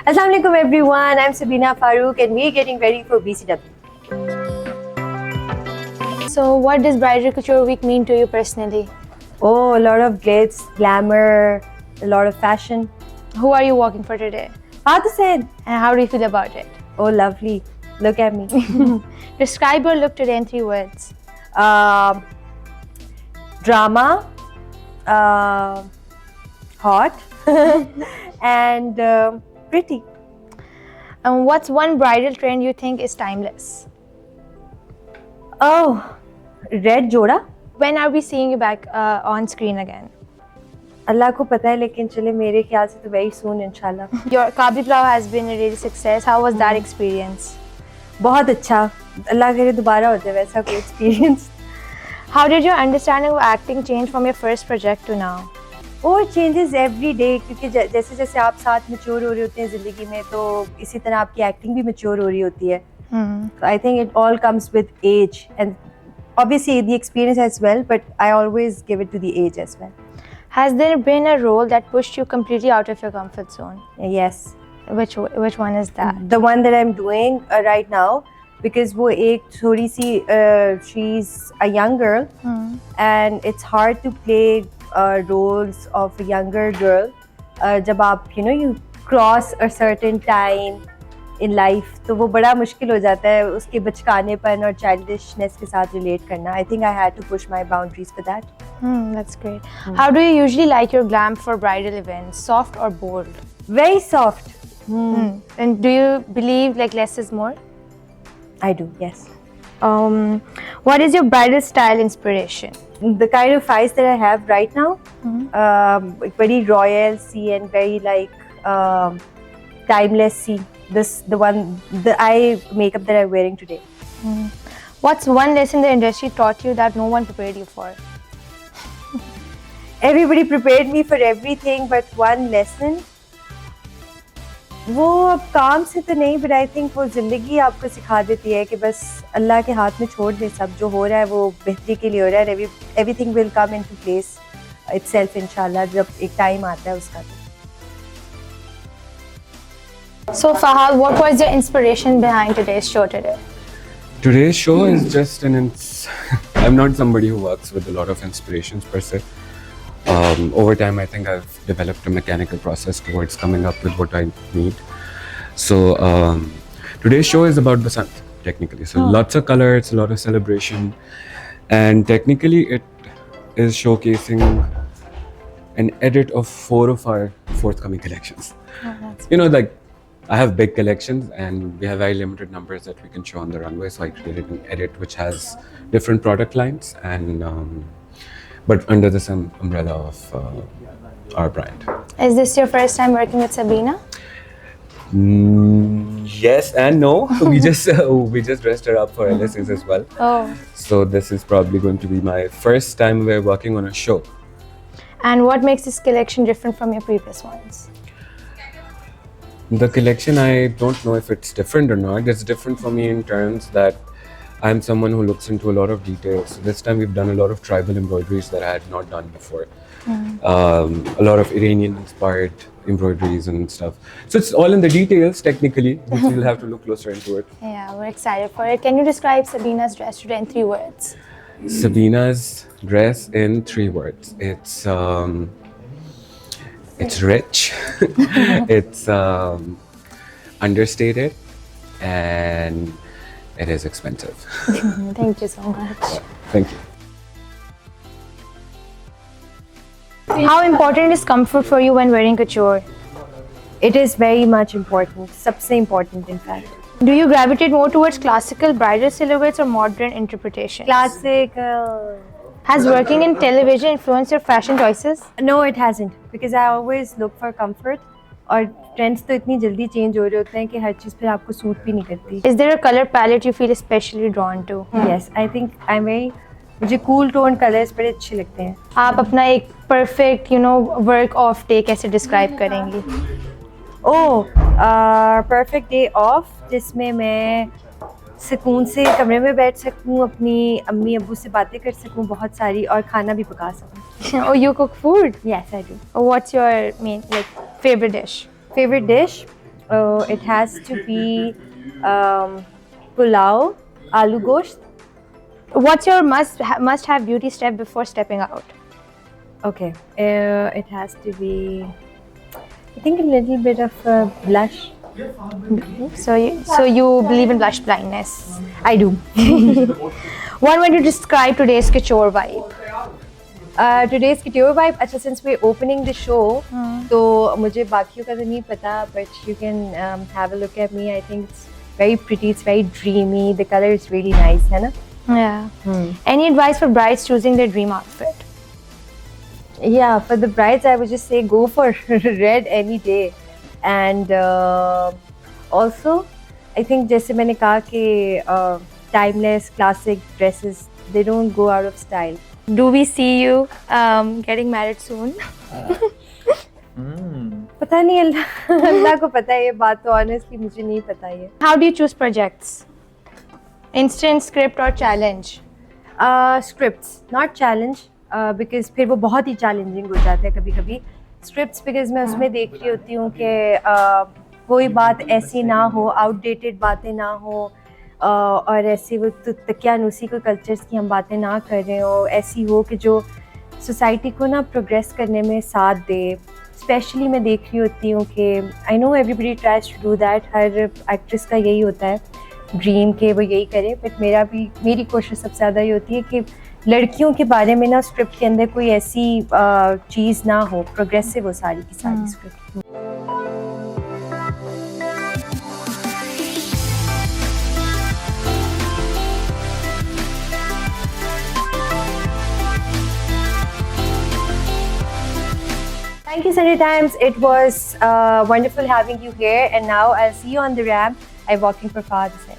Assalamualaikum everyone, I'm Sabina Farooq and we're getting ready for BCW. So what does Bridal Couture Week mean to you personally? Oh, a lot of glitz, glamour, a lot of fashion. Who are you walking for today? Fath Hussain. And how do you feel about it? Oh, lovely. Look at me. Describe your look today in 3 words. Drama, hot, and pretty. And what's one bridal trend you think is timeless? Oh, red joda. When are we seeing you back on screen again? Allah ko pata hai, lekin chale mere ख्याल से तो very soon inshallah. Your Kabli Pulao has been a real success. How was that experience? बहुत अच्छा. अल्लाह करे दोबारा हो जाए वैसा कोई experience. How did your understanding of acting change from your first project to now? और changes every day क्योंकि जैसे जैसे आप साथ mature हो रहे होते हैं ज़िंदगी में तो इसी तरह आपकी acting भी mature हो रही होती है. So I think it all comes with age and obviously the experience as well, but I always give it to the age as well. Has there been a role that pushed you completely out of your comfort zone? Yes. Which one is that? The one that I'm doing right now, because वो एक थोड़ी सी she's a young girl and it's hard to play roles of a younger girl जब आप you cross a certain time in life तो वो बड़ा मुश्किल हो जाता है उसके बचकानेपन और childishness के साथ relate करना. I think I had to push my boundaries for that. That's great. How do you usually like your glam for bridal events? Soft or bold? Very soft. And do you believe like less is more? I do, yes. What is your bridal style inspiration? The kind of eyes that I have right now, very royal C and very like timeless C. The eye makeup that I'm wearing today. What's one lesson the industry taught you that no one prepared you for? Everybody prepared me for everything, but one lesson. वो अब काम से तो नहीं, but I think वो ज़िंदगी आपको सिखा देती है कि बस अल्लाह के हाथ में छोड़ दे सब जो हो रहा है वो बेहतरी के लिए हो रहा है and everything will come into place itself इंशाल्लाह जब एक टाइम आता है उसका. So Fahad, what was your inspiration behind today's show today? Today's show is just I'm not somebody who works with a lot of inspirations per se. Over time, I think I've developed a mechanical process towards coming up with what I need. So today's show is about Basant, technically. So lots of color, it's a lot of celebration. And technically, it is showcasing an edit of 4 of our forthcoming collections. Like I have big collections and we have very limited numbers that we can show on the runway. So I created an edit which has different product lines and but under this umbrella of our brand. Is this your first time working with Sabina? Yes and no. we just dressed her up for LSAs as well. Oh. So this is probably going to be my first time we're working on a show. And what makes this collection different from your previous ones? The collection, I don't know if it's different or not. It's different for me in terms that I'm someone who looks into a lot of details. So this time we've done a lot of tribal embroideries that I had not done before. A lot of Iranian-inspired embroideries and stuff. So it's all in the details, technically, which you'll have to look closer into it. Yeah, we're excited for it. Can you describe Sabina's dress today in 3 words? Sabina's dress in 3 words. It's rich, it's understated, and it is expensive. Thank you so much. Thank you. How important is comfort for you when wearing couture? It is very much important, सबसे important in fact. Do you gravitate more towards classical bridal silhouettes or modern interpretations? Classical. Has working in television influenced your fashion choices? No, it hasn't because I always look for comfort. और trends तो इतनी जल्दी change हो रहे होते हैं कि हर चीज़ फिर आपको सूट भी नहीं करती. Is there a color palette you feel especially drawn to? Yes, I think I'm very मुझे कूल टोन कलर्स बड़े अच्छे लगते हैं. आप अपना एक परफेक्ट वर्क ऑफ डे कैसे डिस्क्राइब करेंगी? परफेक्ट डे ऑफ जिसमें मैं सुकून से कमरे में बैठ सकूं, अपनी अम्मी अब्बू से बातें कर सकूं बहुत सारी और खाना भी पका सकूं. Oh, you cook food? Yes, I do. What's your favorite dish? Favorite dish? it has to be pulao, aloo gosht. What's your must-have beauty step before stepping out? Okay, it has to be, I think, a little bit of blush. So you believe in blush blindness. I do. One way to describe today's couture vibe. Today's couture vibe. अच्छा, since we're opening the show, तो मुझे बाकियों का तो नहीं पता, but you can have a look at me. I think it's very pretty. It's very dreamy. The color is really nice, है ना? Yeah. Any advice for brides choosing their dream outfit? Yeah, for the brides, I would just say go for red any day. And also, I think जैसे मैंने कहा कि timeless, classic dresses, they don't go out of style. Do we see you getting married soon? पता नहीं, अल्लाह को पता है ये बात, तो honestly मुझे नहीं पता ये. How do you choose projects? Instant, script or challenge? Scripts, not challenge, because फिर वो बहुत ही challenging हो जाते हैं कभी कभी. Scripts because मैं उसमें देख रही होती हूँ कि कोई बात ऐसी ना हो, outdated बातें ना हो, और ऐसी वो तकियानुसी को कल्चर्स की हम बातें ना कर रहे हो, ऐसी हो कि जो सोसाइटी को ना प्रोग्रेस करने में साथ दे. स्पेशली मैं देख रही होती हूँ कि I know everybody tries to do that, हर एक्ट्रेस का यही होता है ड्रीम के वो यही करे, बट मेरी कोशिश सबसे ज़्यादा ये होती है कि लड़कियों के बारे में ना स्क्रिप्ट के अंदर कोई ऐसी चीज़ ना हो, प्रोग्रेसिव हो सारी की सारी script. Thank you, Sunday Times. It was wonderful having you here, and now I'll see you on the ramp. I'm walking for Father's Day.